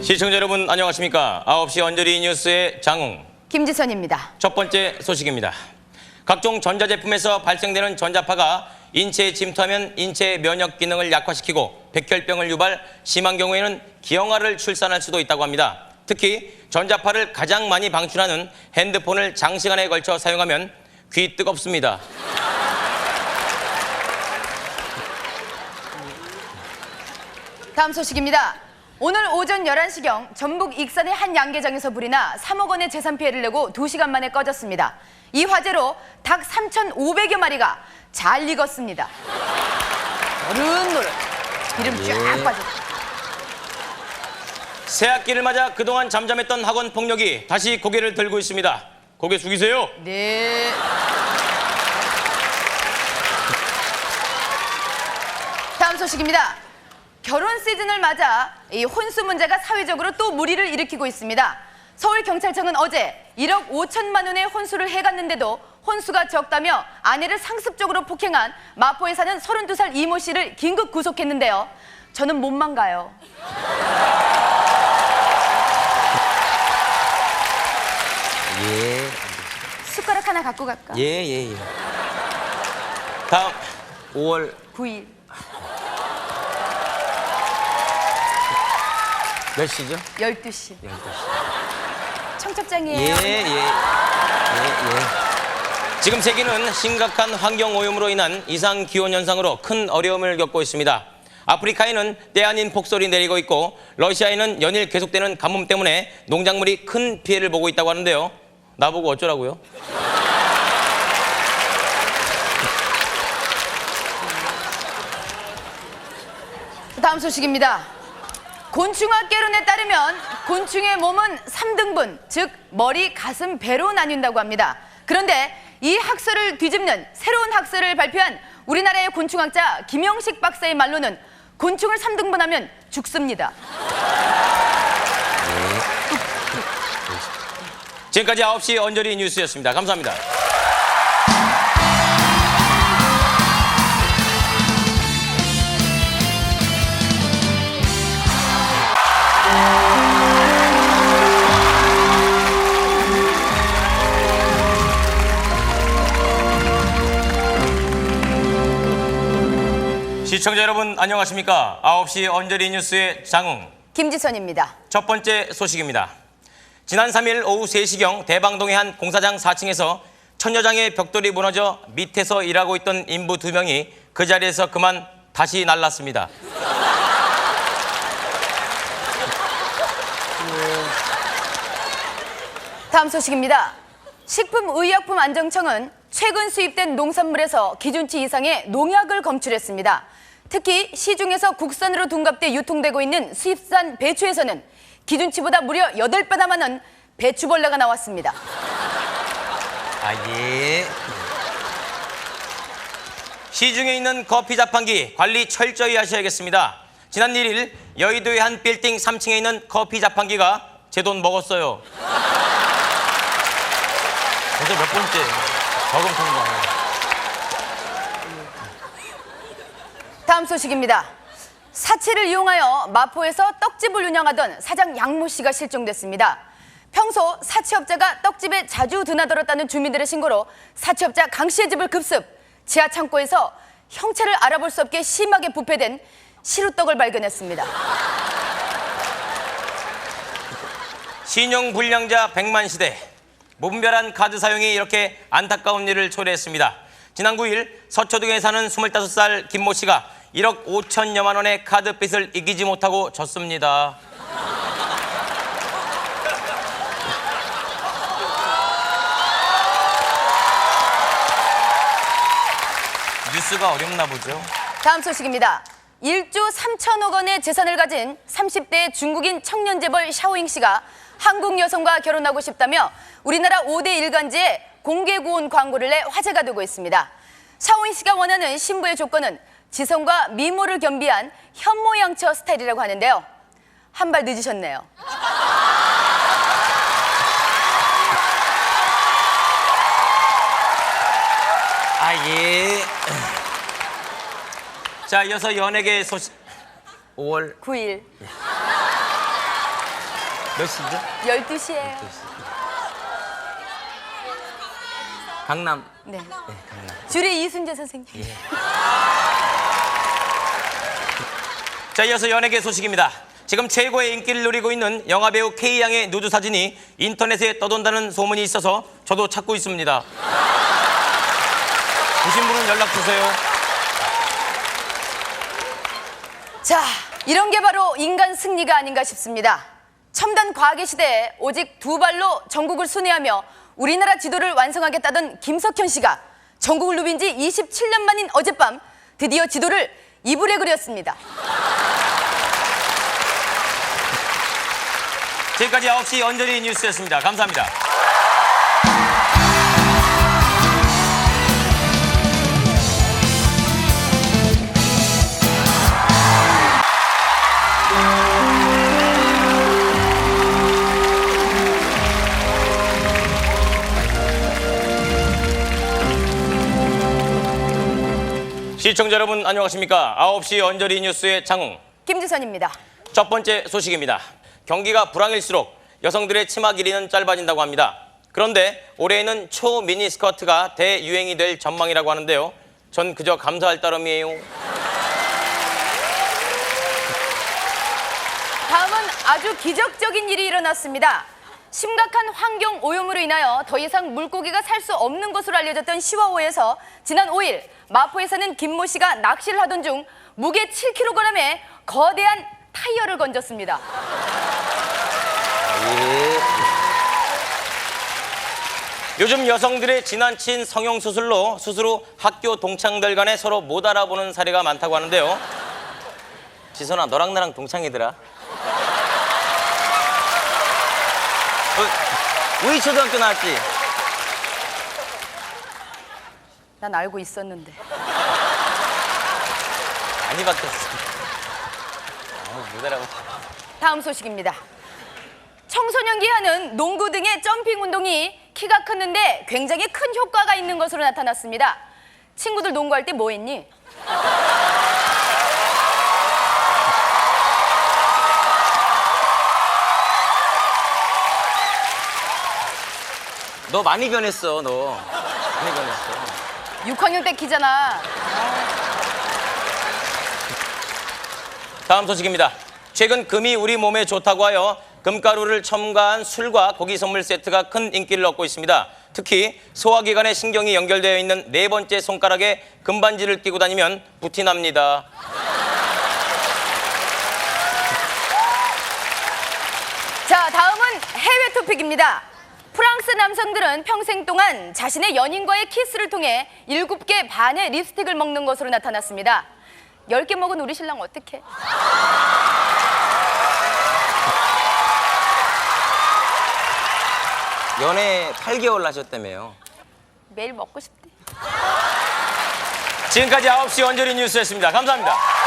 시청자 여러분 안녕하십니까. 9시 언저리 뉴스의 장웅, 김지선입니다. 첫 번째 소식입니다. 각종 전자제품에서 발생되는 전자파가 인체에 침투하면 인체의 면역 기능을 약화시키고 백혈병을 유발, 심한 경우에는 기형아를 출산할 수도 있다고 합니다. 특히 전자파를 가장 많이 방출하는 핸드폰을 장시간에 걸쳐 사용하면 귀 뜨겁습니다. 다음 소식입니다. 오늘 오전 11시경 전북 익산의 한 양계장에서 불이 나 3억 원의 재산 피해를 내고 2시간 만에 꺼졌습니다. 이 화재로 닭 3,500여 마리가 잘 익었습니다. 노릇노릇 기름 쫙 빠졌다. 새학기를 맞아 그동안 잠잠했던 학원 폭력이 다시 고개를 들고 있습니다. 고개 숙이세요. 네. 다음 소식입니다. 결혼 시즌을 맞아 이 혼수 문제가 사회적으로 또 물의를 일으키고 있습니다. 서울경찰청은 어제 1억 5천만 원의 혼수를 해갔는데도 혼수가 적다며 아내를 상습적으로 폭행한 마포에 사는 32살 이모 씨를 긴급 구속했는데요. 저는 몸만 가요. 예. 숟가락 하나 갖고 갈까? 예. 다음 5월 9일. 몇 시죠? 12시. 12시. 청첩장이에요. 예. 지금 세계는 심각한 환경오염으로 인한 이상기온 현상으로 큰 어려움을 겪고 있습니다. 아프리카에는 때 아닌 폭설이 내리고 있고 러시아에는 연일 계속되는 가뭄 때문에 농작물이 큰 피해를 보고 있다고 하는데요. 나보고 어쩌라고요? 다음 소식입니다. 곤충학 개론에 따르면 곤충의 몸은 3등분, 즉 머리, 가슴, 배로 나뉜다고 합니다. 그런데 이 학설을 뒤집는 새로운 학설을 발표한 우리나라의 곤충학자 김영식 박사의 말로는 곤충을 3등분하면 죽습니다. 지금까지 9시 언저리 뉴스였습니다. 감사합니다. 시청자 여러분 안녕하십니까. 9시 언저리 뉴스의 장웅, 김지선입니다. 첫 번째 소식입니다. 지난 3일 오후 3시경 대방동의 한 공사장 4층에서 천여장의 벽돌이 무너져 밑에서 일하고 있던 인부 2명이 그 자리에서 그만 다시 날랐습니다. 다음 소식입니다. 식품의약품안정청은 최근 수입된 농산물에서 기준치 이상의 농약을 검출했습니다. 특히 시중에서 국산으로 둔갑돼 유통되고 있는 수입산 배추에서는 기준치보다 무려 8배나 많은 배추벌레가 나왔습니다. 예. 시중에 있는 커피 자판기 관리 철저히 하셔야겠습니다. 지난 1일 여의도의 한 빌딩 3층에 있는 커피 자판기가 제 돈 먹었어요. 벌써 몇 번째 저금 통과. 다음 소식입니다. 사채를 이용하여 마포에서 떡집을 운영하던 사장 양모 씨가 실종됐습니다. 평소 사채업자가 떡집에 자주 드나들었다는 주민들의 신고로 사채업자 강 씨의 집을 급습, 지하 창고에서 형체를 알아볼 수 없게 심하게 부패된 시루떡을 발견했습니다. 신용불량자 100만 시대. 무분별한 카드 사용이 이렇게 안타까운 일을 초래했습니다. 지난 9일 서초동에 사는 25살 김모 씨가 1억 5천여만 원의 카드빚을 이기지 못하고 졌습니다. 뉴스가 어렵나 보죠. 다음 소식입니다. 1조 3천억 원의 재산을 가진 30대 중국인 청년 재벌 샤오잉 씨가 한국 여성과 결혼하고 싶다며 우리나라 5대 일간지에 공개 구혼 광고를 내 화제가 되고 있습니다. 샤오잉 씨가 원하는 신부의 조건은 지성과 미모를 겸비한 현모양처 스타일이라고 하는데요. 한 발 늦으셨네요. 예. 자, 이어서 연예계 소식. 5월 9일. 몇 시죠? 12시예요. 강남. 네. 네, 강남. 주리 이순재 선생님. 자, 이어서 연예계 소식입니다. 지금 최고의 인기를 누리고 있는 영화배우 K양의 누드 사진이 인터넷에 떠돈다는 소문이 있어서 저도 찾고 있습니다. 보신 분은 연락주세요. 자, 이런 게 바로 인간 승리가 아닌가 싶습니다. 첨단 과학의 시대에 오직 두 발로 전국을 순회하며 우리나라 지도를 완성하겠다던 김석현 씨가 전국을 누빈 지 27년 만인 어젯밤 드디어 지도를 이불에 그렸습니다. 지금까지 9시 언저리 뉴스였습니다. 감사합니다. 시청자 여러분 안녕하십니까? 9시 언저리 뉴스의 장웅. 김지선입니다. 첫 번째 소식입니다. 경기가 불황일수록 여성들의 치마 길이는 짧아진다고 합니다. 그런데 올해에는 초미니 스커트가 대유행이 될 전망이라고 하는데요. 전 그저 감사할 따름이에요. 다음은 아주 기적적인 일이 일어났습니다. 심각한 환경 오염으로 인하여 더 이상 물고기가 살 수 없는 것으로 알려졌던 시와호에서 지난 5일 마포에 사는 김모 씨가 낚시를 하던 중 무게 7kg의 거대한 타이어를 건졌습니다. 요즘 여성들의 지나친 성형수술로 수술 후 학교 동창들 간에 서로 못 알아보는 사례가 많다고 하는데요. 지선아, 너랑 나랑 동창이더라. 우리 초등학교 나왔지? 난 알고 있었는데. 많이 바뀌었어. 못 알아봐. 다음 소식입니다. 청소년기 하는 농구 등의 점핑 운동이 키가 컸는데 굉장히 큰 효과가 있는 것으로 나타났습니다. 친구들 농구할 때 뭐 했니? 너 많이 변했어, 너. 많이 변했어. 6학년 때 키잖아. 다음 소식입니다. 최근 금이 우리 몸에 좋다고 하여 금가루를 첨가한 술과 고기 선물 세트가 큰 인기를 얻고 있습니다. 특히 소화기관에 신경이 연결되어 있는 네 번째 손가락에 금반지를 끼고 다니면 부티납니다. 자, 다음은 해외 토픽입니다. 프랑스 남성들은 평생 동안 자신의 연인과의 키스를 통해 7개 반의 립스틱을 먹는 것으로 나타났습니다. 10개 먹은 우리 신랑 어떡해? 연애 8개월 하셨다며요. 매일 먹고 싶대. 지금까지 9시 언저리 뉴스였습니다. 감사합니다.